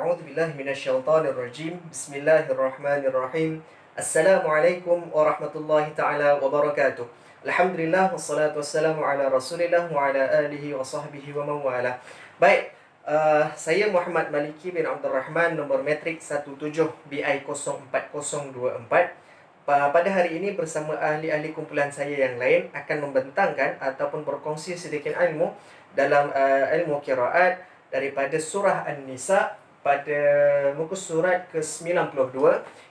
A'udzu billahi minasyaitonir rajim. Bismillahirrahmanirrahim. Assalamualaikum warahmatullahi taala wabarakatuh. Alhamdulillah wassalatu wassalamu ala Rasulillah wa ala alihi wa sahbihi wa man wala. Baik, saya Muhammad Maliki bin Abdul Rahman, nomor metrik 17BI04024. Pada hari ini bersama ahli-ahli kumpulan saya yang lain akan membentangkan ataupun berkongsi sedikit ilmu dalam ilmu qiraat daripada surah An-Nisa pada muka surat ke-92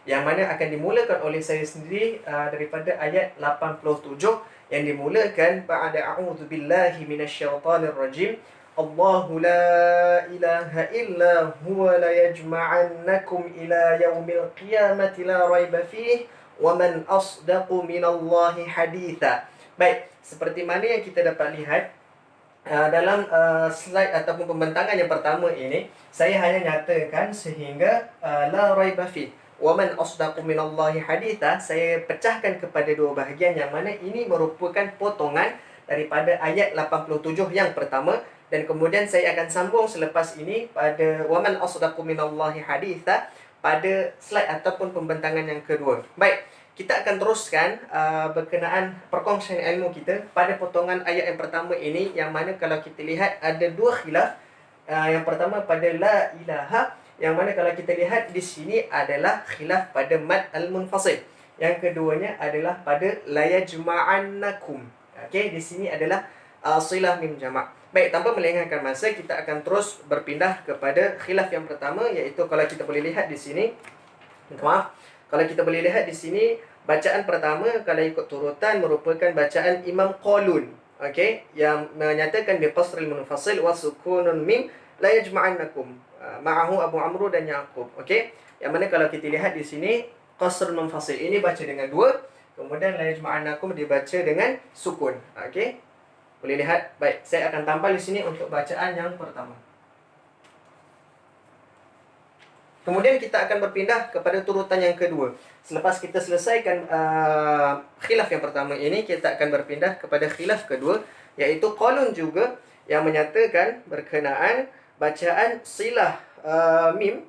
yang mana akan dimulakan oleh saya sendiri daripada ayat 87 yang dimulakan ba'da a'udzu billahi minasyaitonir rajim. Allahu la ilaha illa huwa la yajma'annakum ila yaumil qiyamati la raiba fihi wa man asdaqu minallahi haditha. Baik, seperti mana yang kita dapat lihat dalam slide ataupun pembentangan yang pertama ini, saya hanya nyatakan sehingga la raiba fi wa man asdaqu minallahi haditha. Saya pecahkan kepada dua bahagian yang mana ini merupakan potongan daripada ayat 87 yang pertama, dan kemudian saya akan sambung selepas ini pada wa man asdaqu minallahi haditha pada slide ataupun pembentangan yang kedua. Baik, kita akan teruskan berkenaan perkongsian ilmu kita pada potongan ayat yang pertama ini, yang mana kalau kita lihat ada dua khilaf. Yang pertama pada la ilaha, yang mana kalau kita lihat di sini adalah khilaf pada mad al-munfasil. Yang keduanya adalah pada la yajma'annakum. Okey, di sini adalah silah mim jamak. Baik, tanpa melengahkan masa, kita akan terus berpindah kepada khilaf yang pertama, iaitu kalau kita boleh lihat di sini. Kalau kita boleh lihat di sini, bacaan pertama kalau ikut turutan merupakan bacaan Imam Qalun, okey, yang menyatakan bi qasril munfasil wa sukunun mim la yajma'annakum, ma'ahu Abu Amru dan Yaqub. Okey, yang mana kalau kita lihat di sini qasrul munfasil ini baca dengan dua, kemudian la yajma'annakum dibaca dengan sukun. Okey, boleh lihat. Baik, saya akan tampal di sini untuk bacaan yang pertama. Kemudian kita akan berpindah kepada turutan yang kedua. Selepas kita selesaikan khilaf yang pertama ini, kita akan berpindah kepada khilaf kedua, iaitu Qalun juga yang menyatakan berkenaan bacaan silah mim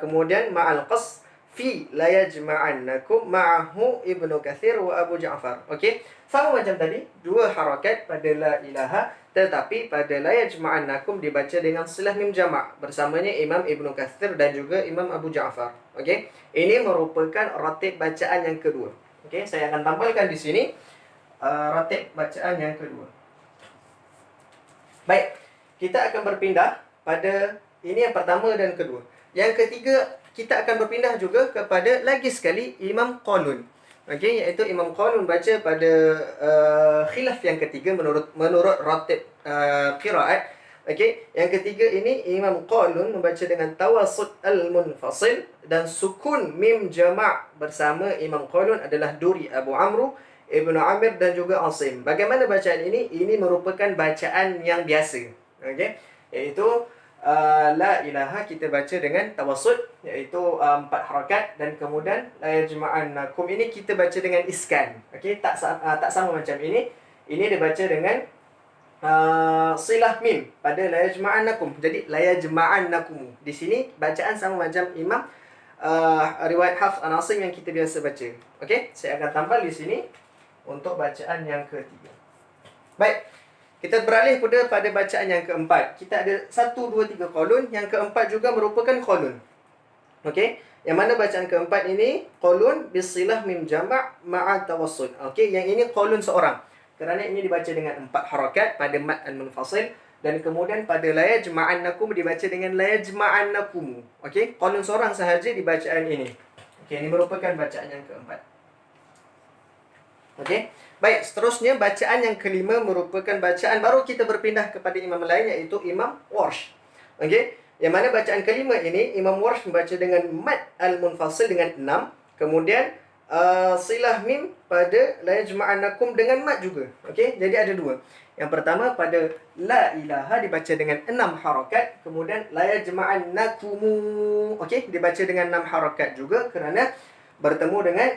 kemudian ma'al qas fi la yajma'annakum ma'ahu Ibnu Katsir wa Abu Ja'far. Okey, sama macam tadi, dua harakat pada la ilaha, tetapi pada la yajma'annakum dibaca dengan silah mim jamak bersamanya Imam Ibnu Katsir dan juga Imam Abu Ja'far. Okey, ini merupakan ratib bacaan yang kedua. Okey, saya akan tampilkan di sini ratib bacaan yang kedua. Baik, kita akan berpindah pada ini yang pertama dan kedua. Yang ketiga, kita akan berpindah juga kepada lagi sekali Imam Qalun. Okey, iaitu Imam Qalun baca pada khilaf yang ketiga menurut ratib qiraat. Okey, yang ketiga ini Imam Qalun membaca dengan tawassut al-munfasil dan sukun mim jamak bersama Imam Qalun adalah Duri, Abu Amru, Ibnu Amir dan juga Asim. Bagaimana bacaan ini? Ini merupakan bacaan yang biasa. Okey, iaitu la ilaha kita baca dengan tawassut, iaitu 4 harakat, dan kemudian la yajma'annakum ini kita baca dengan iskan. Okey, tak sama macam ini. Ini dibaca dengan silah mim pada la yajma'annakum. Jadi la yajma'annakum. Di sini bacaan sama macam Imam riwayat Hafs an Asim yang kita biasa baca. Okey, saya akan tampal di sini untuk bacaan yang ketiga. Baik, kita beralih pada bacaan yang keempat. Kita ada 1, 2, 3 Qalun. Yang keempat juga merupakan Qalun. Okey, yang mana bacaan keempat ini Qalun bisilah mim jamak ma'a tawassut. Okey, yang ini Qalun seorang, kerana ini dibaca dengan 4 harakat pada mad al-munfasil, dan kemudian pada la yajma'annakum dibaca dengan la yajma'annakum. Okey, Qalun seorang sahaja di bacaan ini. Okey, ini merupakan bacaan yang keempat. Okey, baik, seterusnya bacaan yang kelima merupakan bacaan baru kita berpindah kepada imam lain, iaitu Imam Warsh. Okey, yang mana bacaan kelima ini Imam Warsh membaca dengan mad al-munfasil dengan 6, kemudian silah mim pada la yajma'annakum dengan mad juga. Okey, jadi ada dua. Yang pertama pada la ilaha dibaca dengan 6 harakat, kemudian la yajma'annakum, okey, dibaca dengan 6 harakat juga kerana bertemu dengan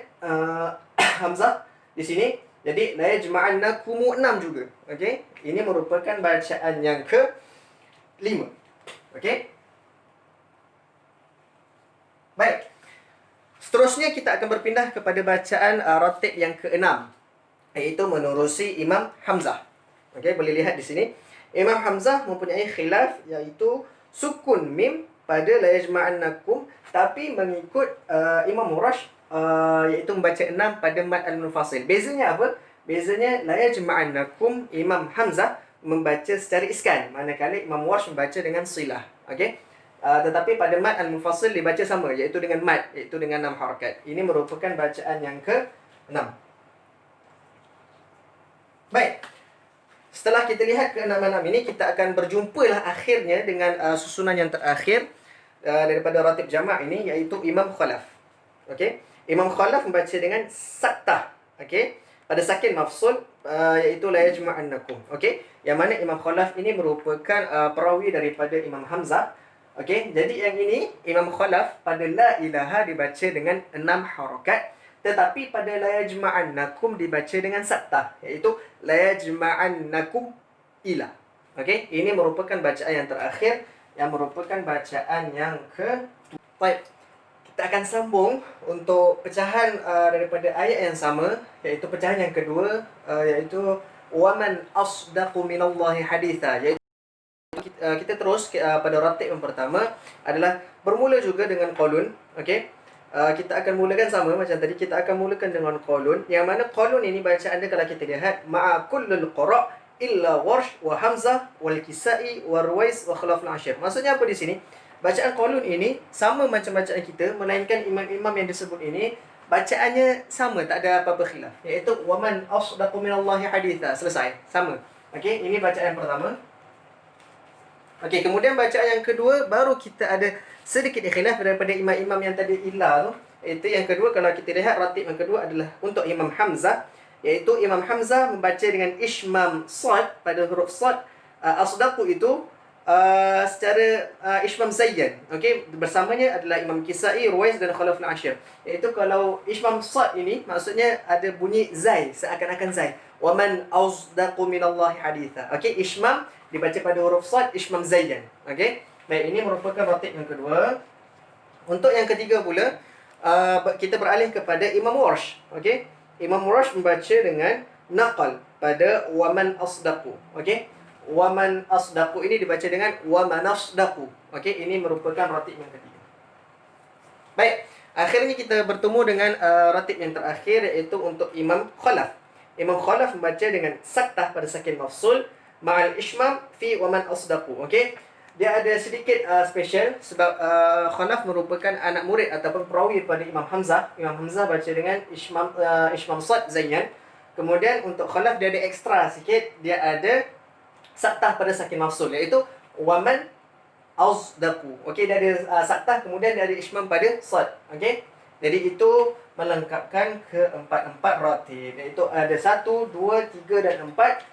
hamzah di sini. Jadi la yajma'annakum 6 juga. Okey, ini merupakan bacaan yang ke-5. Okey, Seterusnya kita akan berpindah kepada bacaan ratib yang keenam, iaitu menerusi Imam Hamzah. Okey, boleh lihat di sini. Imam Hamzah mempunyai khilaf, iaitu sukun mim pada la yajma'annakum, tapi mengikut Imam Murash, iaitu membaca 6 pada mad al-munfasil. Bezanya apa? Bezanya la yajma'annakum Imam Hamzah membaca secara iskan, manakala Imam Warsh membaca dengan silah. Okey. Tetapi pada mad al-munfasil dibaca sama, iaitu dengan mad, iaitu dengan 6 harakat. Ini merupakan bacaan yang ke-6. Baik. Setelah kita lihat ke-6 ini, kita akan berjumpalah akhirnya dengan susunan yang terakhir daripada ratib jamak ini, iaitu Imam Khalaf. Okey. Imam Khalaf membaca dengan saktah. Okey. Pada sakin mafsul, iaitu la yajma'annakum. Okey. Yang mana Imam Khalaf ini merupakan perawi daripada Imam Hamzah. Okey. Jadi yang ini Imam Khalaf pada la ilaha dibaca dengan 6 harakat, tetapi pada la yajma'annakum dibaca dengan saktah, iaitu la yajma'annakum ila. Okey. Ini merupakan bacaan yang terakhir, yang merupakan bacaan yang ke. Baik. Kita akan sambung untuk pecahan daripada ayat yang sama, iaitu pecahan yang kedua, iaitu waman asdaqu minallahi haditha. Kita terus pada ratib yang pertama adalah bermula juga dengan qalun. Okey. Kita akan mulakan sama macam tadi, kita akan mulakan dengan qalun, yang mana qalun ini bacaan dia kalau kita lihat ma'a kullul qura' illa Warsh wa Hamzah wal Kisai wa Ruwais wa Khalaf al-Ashir. Maksudnya apa di sini? Bacaan qalun ini sama macam bacaan kita, melainkan imam-imam yang disebut ini bacaannya sama, tak ada apa-apa khilaf, iaitu waman asdaqu minallahi haditha. Selesai, sama. Okey, ini bacaan yang pertama. Okey, kemudian bacaan yang kedua baru kita ada sedikit khilaf daripada imam-imam yang tadi illa tu. Itu yang kedua, kalau kita lihat ratib yang kedua adalah untuk Imam Hamzah, iaitu Imam Hamzah membaca dengan ishmam sad pada huruf sad. Asdaqu itu secara ishmam zayyan. Okey, bersamanya adalah Imam Kisai, Ruwais dan Khalaf al-Ashir. Iaitu kalau ishmam sad ini maksudnya ada bunyi zai, seakan-akan zai. Waman asdaqu minallahi haditha. Okey, ishmam dibaca pada huruf sad, ishmam zayyan. Okey. Baik, ini merupakan ratib yang kedua. Untuk yang ketiga pula, kita beralih kepada Imam Warsh. Okey. Imam Warsh membaca dengan naqal pada waman asdaqu. Okey. Waman asdaqu ini dibaca dengan waman asdaqu. Okey, ini merupakan ratib yang ketiga. Baik, akhirnya kita bertemu dengan ratib yang terakhir, iaitu untuk Imam Khalaf. Imam Khalaf membaca dengan saktah pada sakin mafsul ma'al ishmam fi waman asdaqu. Okey. Dia ada sedikit special sebab Khalaf merupakan anak murid ataupun perawi pada Imam Hamzah. Imam Hamzah baca dengan ishmam sad zayyan. Kemudian untuk Khalaf dia ada ekstra sikit, dia ada saktah pada sakin mafsul, iaitu waman asdaqu. Okey, dia ada saktah, kemudian dia ada ishmam pada sad. Okey. Jadi itu melengkapkan keempat-empat ratib, iaitu ada 1, 2, 3 dan 4.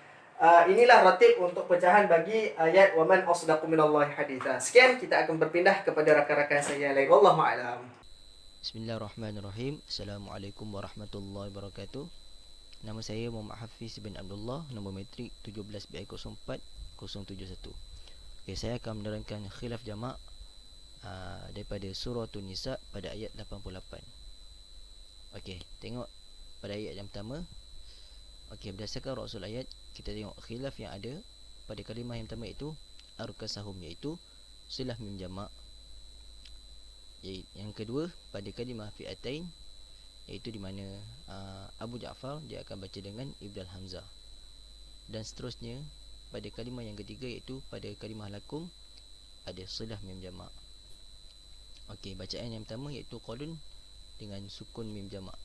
Inilah ratib untuk pecahan bagi ayat waman asdaqu minallahi haditha. Sekian, kita akan berpindah kepada rakan-rakan saya yang lain. Wallahu a'lam. Bismillahirrahmanirrahim. Assalamualaikum warahmatullahi wabarakatuh. Nama saya Muhammad Hafiz bin Abdullah, nombor metrik 17BI04-071. Okay, saya akan menerangkan khilaf jamak daripada surah An-Nisa pada ayat 88. Okey, tengok pada ayat yang pertama. Okey, berdasarkan rasul ayat, kita tengok khilaf yang ada pada kalimah yang pertama, iaitu arkasahum, iaitu silah mim jamak. Yang kedua pada kalimah fi'atain, iaitu di mana Abu Ja'far dia akan baca dengan ibdal hamzah. Dan seterusnya pada kalimah yang ketiga, iaitu pada kalimah lakum ada silah mim jamak. Okey, bacaan yang pertama iaitu qalun dengan sukun mim jamak.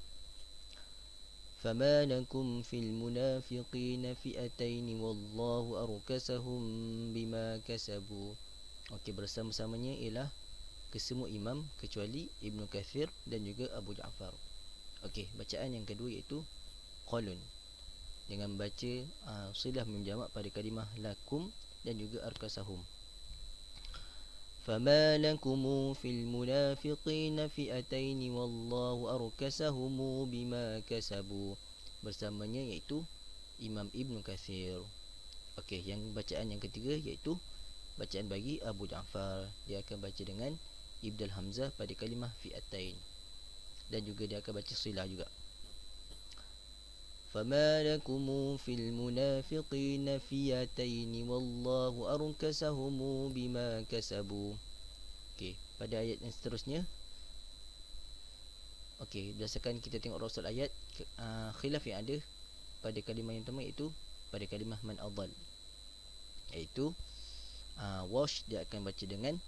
فَمَا لَكُمْ فِي الْمُنَافِقِينَ فِئَتَيْنِ وَاللَّهُ أَرْكَسَهُمْ بِمَا كَسَبُوا. Okey, bersama-samanya ialah kesemua imam kecuali Ibnu Kathir dan juga Abu Ja'far. Okey, bacaan yang kedua iaitu qalun dengan membaca silah mim jamak pada kalimah lakum dan juga arkasahum. فَمَا لَكُمْ فِي الْمُنَافِقِينَ فِئَتَيْنِ وَاللَّهُ أَرْكَسَهُمْ بِمَا كَسَبُوا. Bersamanya iaitu Imam Ibnu Kathir. Okey, yang bacaan yang ketiga iaitu bacaan bagi Abu Ja'far. Dia akan baca dengan ibdal hamzah pada kalimah fi'atain. dan juga dia akan baca silah juga. فما لكم في المنافقين فئتين والله أركسهم بما كسبوا. Okey, pada ayat yang seterusnya. Okey, berdasarkan kita tengok rasul ayat, khilaf yang ada pada kalimah yang pertama iaitu pada kalimah man adall, iaitu wash dia akan baca dengan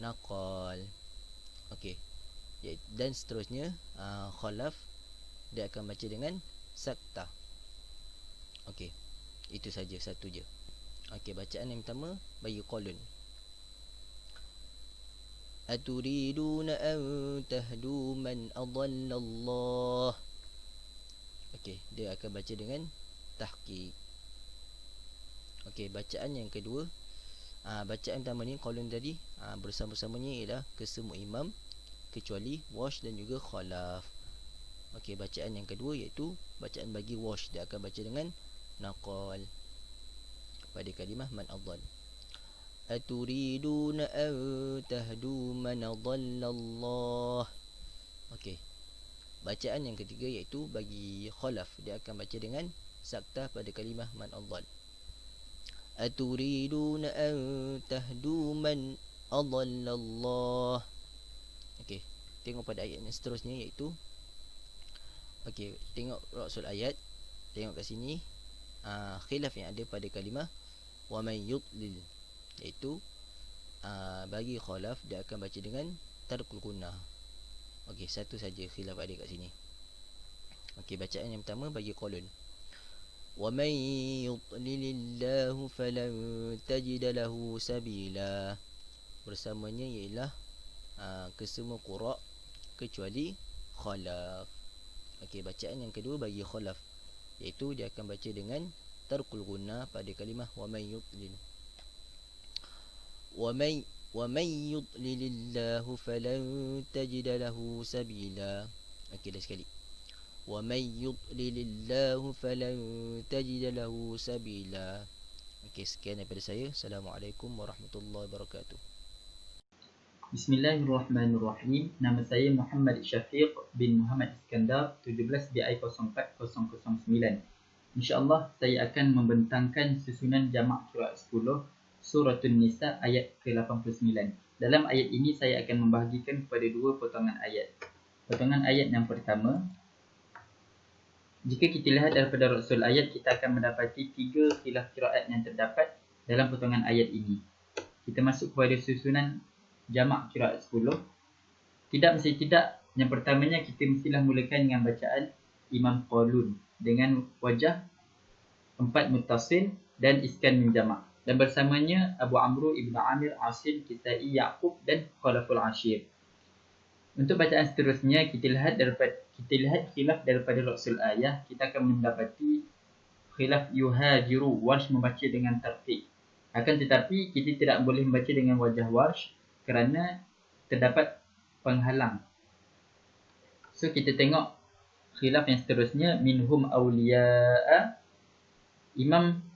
naqal. Okey, dan seterusnya khalaf dia akan baca dengan sakta. Okey, itu saja, satu je. Okey, bacaan yang pertama bagi qalun. Aturiduna an tahdu man adallallah. Okey, dia akan baca dengan tahqiq. Okey, bacaan yang kedua, bacaan pertama ni qalun tadi, bersama-samanya ialah kesemua imam kecuali wash dan juga khalaf. Okey, bacaan yang kedua iaitu bacaan bagi wash, dia akan baca dengan naqal pada kalimah man adall. Aturiduna an tahdu man adallallah. Okey, bacaan yang ketiga iaitu bagi khalaf, dia akan baca dengan sakta pada kalimah man adall. Aturiduna an tahdu man adallallah. Okey, tengok pada ayat yang seterusnya iaitu, okey, tengok rasul ayat, tengok kat sini, khilaf yang ada pada kalimah wa man yudlil, iaitu bagi khalaf dia akan baca dengan tarkul gunnah. Okey, satu saja khilaf ada kat sini. Okey, bacaan yang pertama bagi qalun. Wa man yudlilillahu falan tajid lahu sabila. Bersamanya ialah kesemua qura kecuali khalaf. Okey, bacaan yang kedua bagi khalaf, iaitu dia akan baca dengan tarkul gunnah pada kalimah wa man yudlil. ومن يضلل الله فلن تجد له سبيلا. Okey, dah sekali. ومن يضلل الله فلن تجد له سبيلا. Okey, sekian daripada saya. Assalamualaikum warahmatullahi wabarakatuh. Bismillahirrahmanirrahim. Nama saya Muhammad Syafiq bin Muhammad Iskandar, 17 BI 04009. InsyaAllah saya akan membentangkan susunan jamak qiraat 10 Suratul Nisa ayat ke-89. Dalam ayat ini saya akan membahagikan kepada dua potongan ayat. Potongan ayat yang pertama, jika kita lihat daripada rasul ayat, kita akan mendapati tiga khilaf qiraat yang terdapat dalam potongan ayat ini. Kita masuk kepada susunan jamak qiraat 10. Tidak mesti tidak. Yang pertamanya kita mestilah mulakan dengan bacaan Imam Qalun dengan wajah 4 muttasil dan iskan min jamak. Dan bersamanya Abu Amru Ibn Amir, Asim, Kisai, Ya'qub dan Khalaful Ashir. Untuk bacaan seterusnya, kita lihat khilaf daripada rasul ayat. Kita akan mendapati khilaf yuhajiru, Warsh membaca dengan tarqiq. Akan tetapi kita tidak boleh membaca dengan wajah Warsh kerana terdapat penghalang. So kita tengok khilaf yang seterusnya, minhum awliya'a. Imam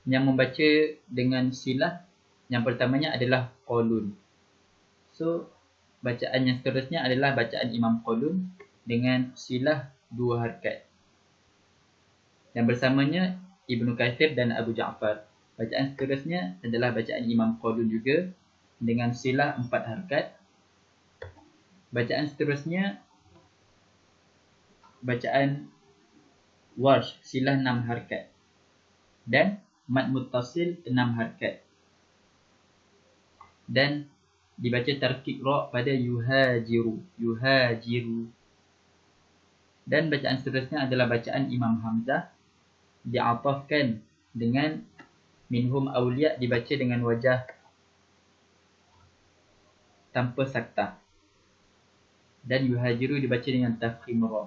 yang membaca dengan silah yang pertamanya adalah qalun. So bacaan yang seterusnya adalah bacaan Imam Qalun dengan silah 2 harakat. Dan bersamanya Ibnu Katsir dan Abu Ja'far. Bacaan seterusnya adalah bacaan Imam Qalun juga dengan silah 4 harakat. Bacaan seterusnya bacaan Warsh, silah 6 harakat. Dan mad muttasil 6 harakat. Dan dibaca tarqiq ra pada yuhajiru. Dan bacaan seterusnya adalah bacaan Imam Hamzah, diatafkan dengan minhum awliya, dibaca dengan wajah tanpa sakta. Dan yuhajiru dibaca dengan tafkhim ra.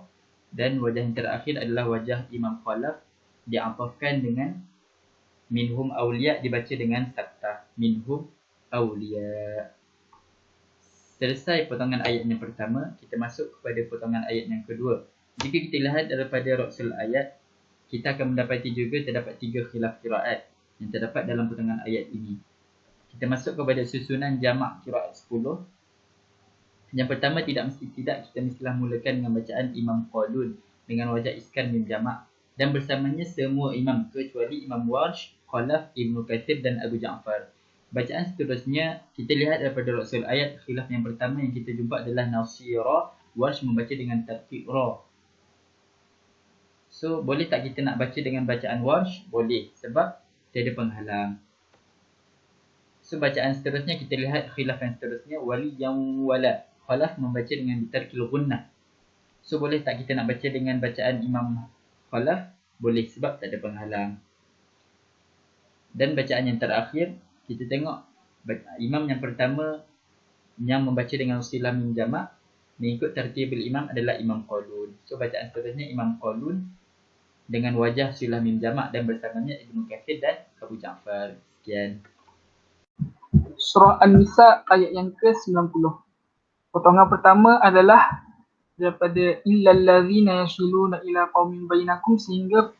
Dan wajah yang terakhir adalah wajah Imam Khalaf, diatafkan dengan minhum awliya, dibaca dengan sakta. Minhum awliya. Selesai potongan ayat yang pertama, kita masuk kepada potongan ayat yang kedua. Jika kita lihat daripada rasul ayat, kita akan mendapati juga terdapat 3 khilaf qiraat yang terdapat dalam potongan ayat ini. Kita masuk kepada susunan jamak qiraat 10. Yang pertama, tidak kita mestilah mulakan dengan bacaan Imam Qalun dengan wajah iskan mim jamak, dan bersamanya semua imam kecuali Imam Warsh, Khalaf, Ibnu Katsir dan Abu Ja'far. Bacaan seterusnya kita lihat daripada Rasul ayat. Khilaf yang pertama yang kita jumpa adalah Nasira. Warsh membaca dengan tartib ra. So boleh tak kita nak baca dengan bacaan Warsh? Boleh, sebab tiada penghalang. So bacaan seterusnya kita lihat khilaf yang seterusnya, wali yang wala. Khalaf membaca dengan tarkil gunnah. So boleh tak kita nak baca dengan bacaan Imam Khalaf? Boleh, sebab tak ada penghalang. Dan bacaan yang terakhir, kita tengok imam yang pertama yang membaca dengan usilah mim jamak mengikut tertibul imam adalah Imam Qalun. So bacaan seterusnya Imam Qalun dengan wajah usilah mim jamak dan bersamanya Ibnu Katsir dan Abu Ja'far. Sekian. Surah An-Nisa ayat yang ke-90. Potongan pertama adalah daripada illal ladzina yasiluna ila qaumin bainakum sehingga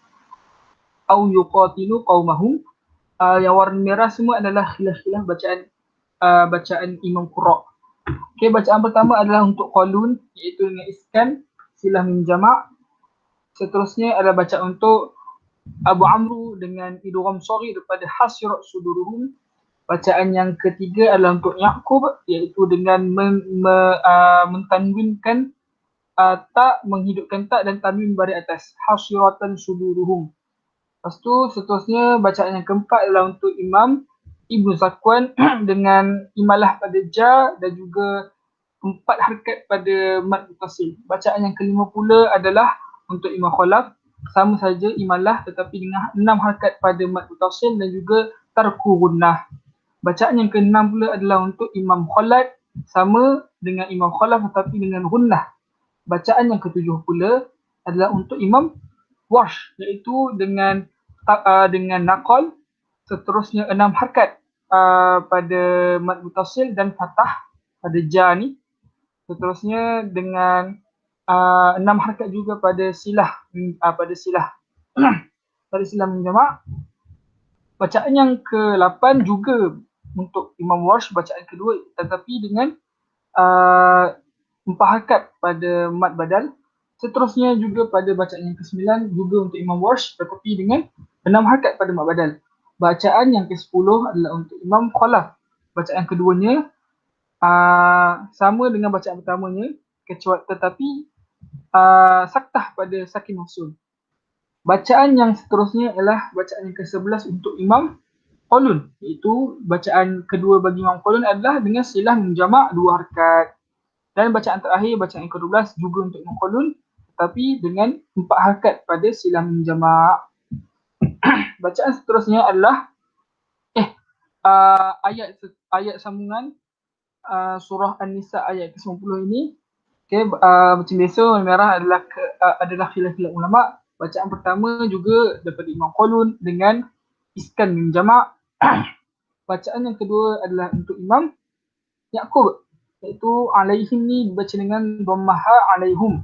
au yuqatilu qaumahum. Yang warna merah semua adalah khilaf-khilaf bacaan Imam Qurra. Okey, bacaan pertama adalah untuk qalun, iaitu dengan iskan silah mim jamak. Seterusnya adalah bacaan untuk Abu Amru dengan idgham shaghi daripada hasirat suduruhum. Bacaan yang ketiga adalah untuk Yaqub, iaitu dengan mentanwinkan tak, menghidupkan tak dan tanwin baris atas, hasiratan suduruhum. Lepas tu seterusnya bacaan yang keempat adalah untuk Imam Ibnu Zakwan dengan imalah pada ja dan juga 4 harakat pada mad muttasil. Bacaan yang kelima pula adalah untuk Imam Khalaf, sama saja imalah tetapi dengan 6 harakat pada mad muttasil dan juga tarku gunnah. Bacaan yang keenam pula adalah untuk Imam Khalad, sama dengan Imam Khalaf tetapi dengan gunnah. Bacaan yang ketujuh pula adalah untuk Imam Warsh, iaitu dengan naqal, seterusnya 6 harakat pada mad muttasil dan fathah pada ja ni. Seterusnya dengan 6 harakat juga pada silah pada silah menjamak. Bacaan yang ke-8 juga untuk Imam Warsh, bacaan kedua tetapi dengan 4 harakat pada mad badal. Seterusnya juga pada bacaan yang ke-9 juga untuk Imam Warsh tetapi dengan 6 harakat pada mad badal. Bacaan yang ke-10 adalah untuk Imam Khalaf. Bacaan keduanya sama dengan bacaan pertamanya tetapi saktah pada sakin mausul. Bacaan yang seterusnya adalah bacaan yang ke-11 untuk Imam Qalun, iaitu bacaan kedua bagi Imam Qalun adalah dengan silah menjamak 2 harakat. Dan bacaan terakhir, bacaan yang ke-12 juga untuk Imam Qalun tetapi dengan 4 harakat pada silah menjamak. Bacaan seterusnya adalah ayat sambungan surah An-Nisa ayat ke-90 ini. Okey, macam biasa warna merah adalah khilaf-khilaf ulama. Bacaan pertama juga daripada Imam Qalun dengan iskan mim jamak. Bacaan yang kedua adalah untuk Imam Yaqub, iaitu alaihim ni dibaca dengan dhammaha alaihum.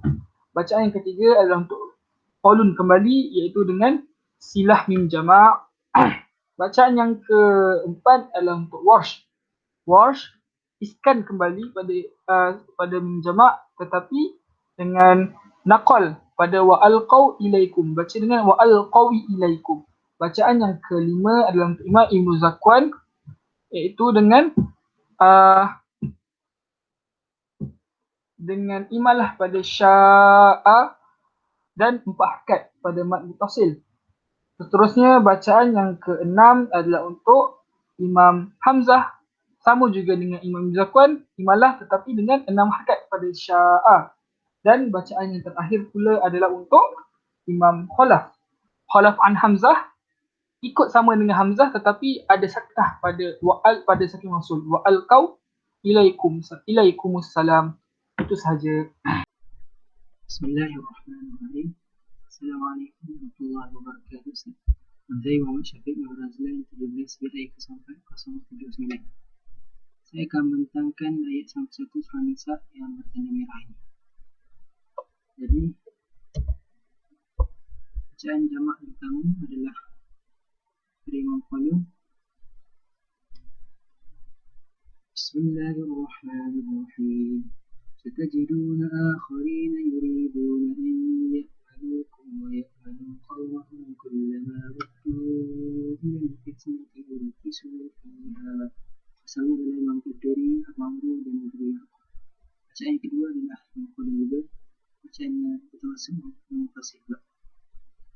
Bacaan yang ketiga adalah untuk Qalun kembali, iaitu dengan silah mim jamak. Bacaan yang keempat adalah untuk Warsh iskan kembali pada mim jamak tetapi dengan naqal pada wa alqau ilaikum, baca dengan wa alqawi ilaikum. Bacaan yang kelima adalah untuk Imam Ibnu Zakwan, iaitu dengan imalah pada sya'a dan 4 harakat pada mad muttasil. Seterusnya bacaan yang keenam adalah untuk Imam Hamzah, sama juga dengan Imam Ibnu Zakwan, imalah tetapi dengan 6 harakat pada sya'a. Dan bacaan yang terakhir pula adalah untuk Imam Khalaf an Hamzah, ikut sama dengan Hamzah tetapi ada saktah pada wa'al pada sakin mausul, wa alqau ilaikumus salam. Itu sahaja. Bismillahirrahmanirrahim. Assalamualaikum warahmatullahi wabarakatuh. Saya Muhammad Syafiq Nurrazlan 17 BI 079. Saya akan membentangkan ayat 1 surah Nisa yang bertanda merah ini. Jadi bacaan jamak pertama adalah Imam Qalun. Bismillahirrahmanirrahim. ستجدون آخرين يريدون أن يأمنوكم ويأمنوا قومهم كلما ردوا إلى الفتنة أركسوا فيها. Sama dalam Imam Qudri, Amru dan Ibnu Yaqub. Bacaan yang kedua adalah Muqaddam juga. Bacaan yang termasuk memfasih pula.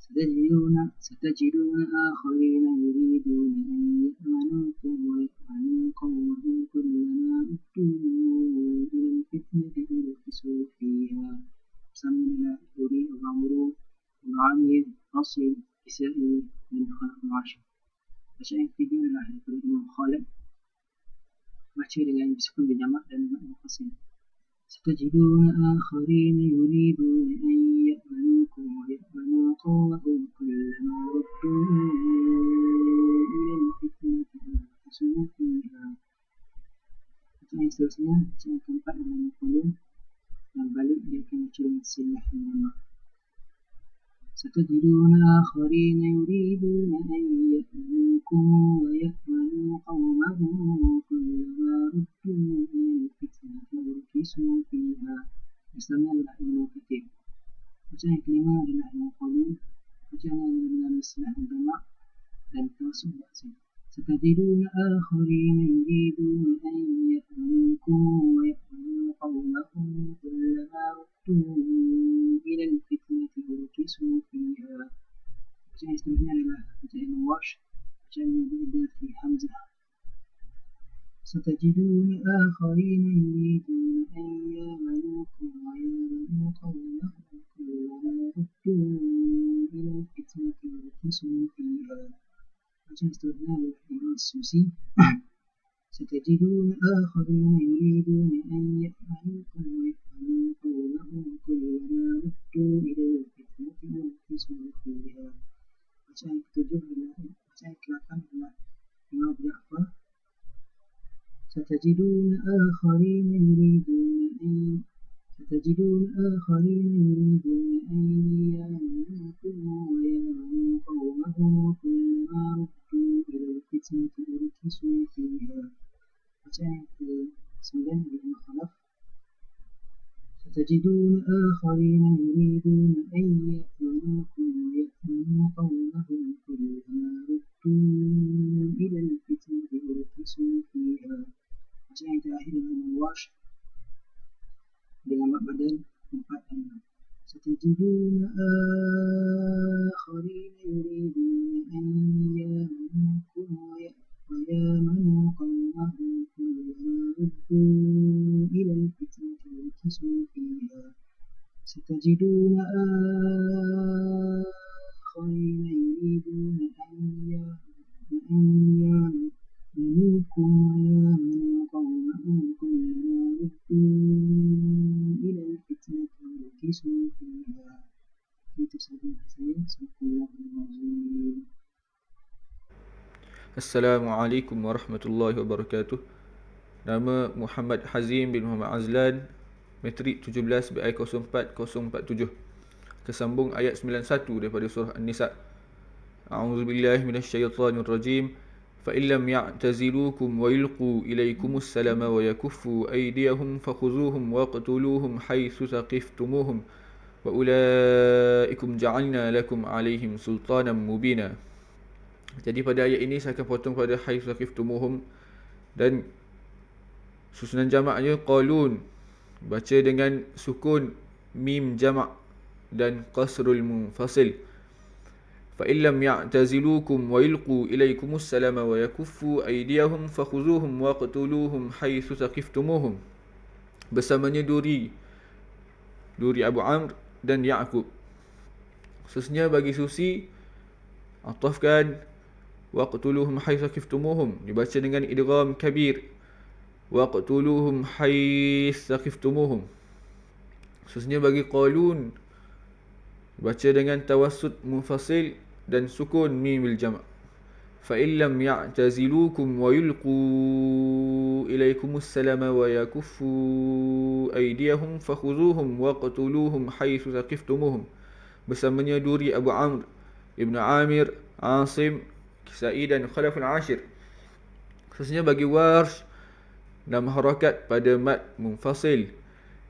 ستجدون آخرين يريدون أن يأمنوكم ويأمنوا قومهم كلما ردوا إلى الفتنة أركسوا فيها. Sama dalam Qudri, Amru, Ibnu Amir, Asim, Kisai dan Khalaf Al-Ashir. Bacaan yang ketiga adalah daripada Imam Khalid. Baca dengan disukun berjamak dan mufassal. ستجدون آخرين يريدون أن يأمنوكم ويأمنوا قومهم كلما ردوا إلى الفتنة أركسوا فيها. Yang seterusnya, yang keempat dalam kolom yang balik dia akan baca dengan silah menjamak. ستجدون آخرين يريدون أن يأمنوكم ويأمنوا قومهم كلما ردوا إلى الفتنة أركسوا فيها. Misalnya adalah ilmu fikih. Bacaan yang kelima adalah ilmu qaulun. Bacaan yang dengan silah menjamak dan termasuk bahasa. ستجدون آخرين يريدون أن يأمنوكم ويأمنوا قومهم كلما ردوا إلى الفتنة أركسوا فيها. Bacaan yang seterusnya adalah bacaan Ibn Warsh. Bacaan yang berada di Hamzah. ستجدون آخرين يريدون أن يأمنوكم ويأمنوا قومهم كلما ردوا إلى الفتنة أركسوا فيها. Bacaan yang seterusnya adalah Imam Susi. ستجدون آخرين يريدون أن يأمنوكم ويأمنوا قومهم كلما ردوا إلى الفتنة أركسوا فيها. Bacaan yang ketujuh adalah bacaan yang ke-8 adalah Imam Ja'far. ستجدون آخرين يريدون أن يأمنوكم ويأمنوا قومهم كلما ردوا إلى الفتنة أركسوا فيها. Bacaan yang ke-9 adalah Khalaf. ستجدون آخرين يريدون أن يأمنوكم ويأمنوا قومهم كلما ردوا إلى الفتنة أركسوا فيها. Bacaan yang terakhir adalah Warsh dengan mak badan 4 dan 6. ستجدون آخرين يريدون أن يأمنوكم ويأمنوا قومهم كلما ردوا إلى الفتنة أركسوا فيها. ستجدون آخرين يريدون أن يأمنوكم ويأمنوا قومهم كلما ردوا إلى الفتنة أركسوا فيها. Itu sahaja saya. Bismillahirrahmanirrahim. Assalamualaikum warahmatullahi wabarakatuh. Nama Muhammad Hazim bin Muhammad Azlan, Metrik 17 BI 04047. Kesambung ayat 91 daripada surah An-Nisa. A'udzubillahi minasyaitonirrajim. Fa illam ya'tazilukum wa yulqu ilaykumus salama wa yakuffu aydiyahum fakhuzuhum waqtuluhum haitsu thaqiftumuhum wa ulaikum ja'alna lakum 'alaihim sultanan mubina. Jadi pada ayat ini saya akan potong pada haitsu thaqiftumuhum dan susunan jamaknya qalun, baca dengan sukun mim jamak dan qasrul munfasil. Fa illam ya'tazilukum wa yulqu ilaykumus salama wa yakuffu aydiyahum fakhuzuhum waqtuluhum haitsu thaqiftumuhum. Bersamanya Duri Abu Amr dan Ya'qub. Khususnya bagi Susi atafkan waqtuluhum haitsu thaqiftumuhum, dibaca dengan idgham kabir. Waqtuluhum haitsu thaqiftumuhum. Khususnya bagi Qalun, baca dengan tawassut munfasil dan sukun mim bil jama'. Fa illam ya'tazilukum wa yulqu ilaykumus salama wa yakuffu aydiyahum fakhuzuhum waqtuluhum haitsu thaqiftumuhum. Bersamanya Duri Abu Amr, Ibn Amir, Asim, Kisai dan Khalaf Al-Ashir. Khususnya bagi Warsh, dalam harakat pada mad munfasil.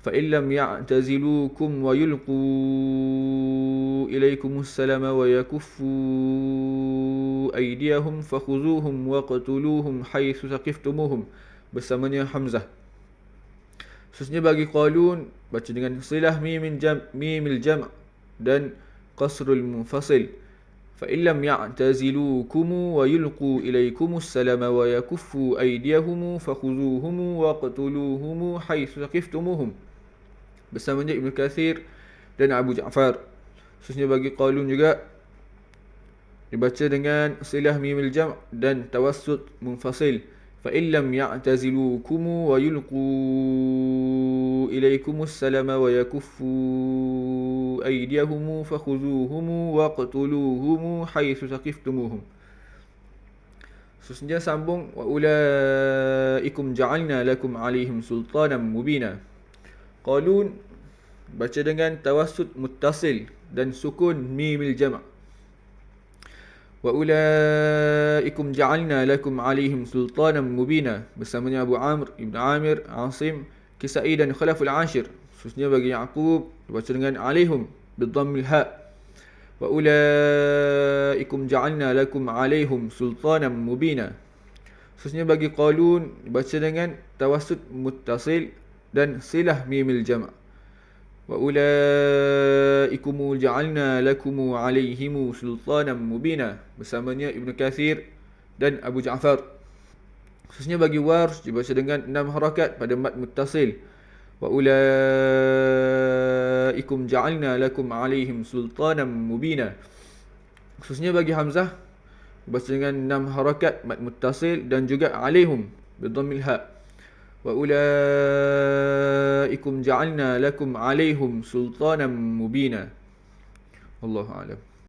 فإن لم يعتزلوكم ويلقوا إليكم السلام ويكفوا أيديهم فخذوهم وقتلوهم حيث ثقفتموهم. Bersamanya Hamzah. Khususnya bagi Qalun, baca dengan silah mimil jam' dan qasrul munfasil. فإن لم يعتزلوكم ويلقوا إليكم السلام ويكفوا أيديهم فخذوهم وقتلوهم حيث ثقفتموهم. Bersamanya Ibn Kathir dan Abu Ja'far. Khususnya bagi Qalun juga dibaca dengan silah mimil jam' dan tawassut munfasil. فإن لم يعتزلوكم ويلقوا إليكم السلام ويكفوا أيديهم فخذوهم وقتلوهم حيث ثقفتموهم. Khususnya sambung وَأُولَئِكُمْ جَعَلْنَا لَكُمْ عَلَيْهِمْ سُلْطَانًا مُبِينًا. Qalun baca dengan tawassut muttasil dan sukun mimil jam'. وَأُولَئِكُمْ جَعَلْنَا لَكُمْ عَلَيْهِمْ سُلْطَانًا مُبِينًا. Bersamanya Abu Amr, Ibn Amir, Asim, Kisai dan Khalaful Ashir. Khususnya bagi Ya'qub dibaca dengan alaihum bidhammil ha. وَأُولَئِكُمْ جَعَلْنَا لَكُمْ عَلَيْهِمْ سُلْطَانًا مُبِينًا. Khususnya bagi Qalun dibaca dengan tawassut muttasil dan silah mimil jam'. وَأُولَئِكُمْ جَعَلْنَا لَكُمْ عَلَيْهِمْ سُلْطَانًا مُبِينًا. Bersamanya Ibn Kathir dan Abu Ja'far. Khususnya bagi Warsh dibaca dengan 6 harakat pada mad muttasil. وَأُولَئِكُمْ جَعَلْنَا لَكُمْ عَلَيْهِمْ سُلْطَانًا مُبِينًا. Khususnya bagi Hamzah dibaca dengan 6 harakat mad muttasil dan juga alaihum bidhammil ha. وَأُولَئِكُمْ جَعَلْنَا لَكُمْ عَلَيْهِمْ سُلْطَانًا مُبِينًا. Wallahu a'lam.